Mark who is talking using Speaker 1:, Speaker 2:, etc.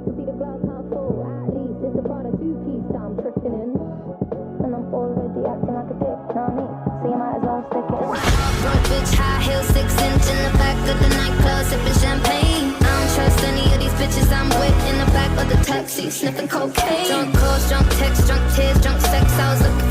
Speaker 1: See the glass half full, at least it's the Prada two-piece that I'm tripping in. And I'm already acting like a dick, know what I mean? So you might as well stick it in.
Speaker 2: Broke bitch, high heels, 6-inch in the back of the nightclub, sipping champagne. I don't trust any of these bitches I'm with in the back of the taxi, sniffing cocaine. Drunk calls, drunk texts, drunk tears, drunk sex. I was looking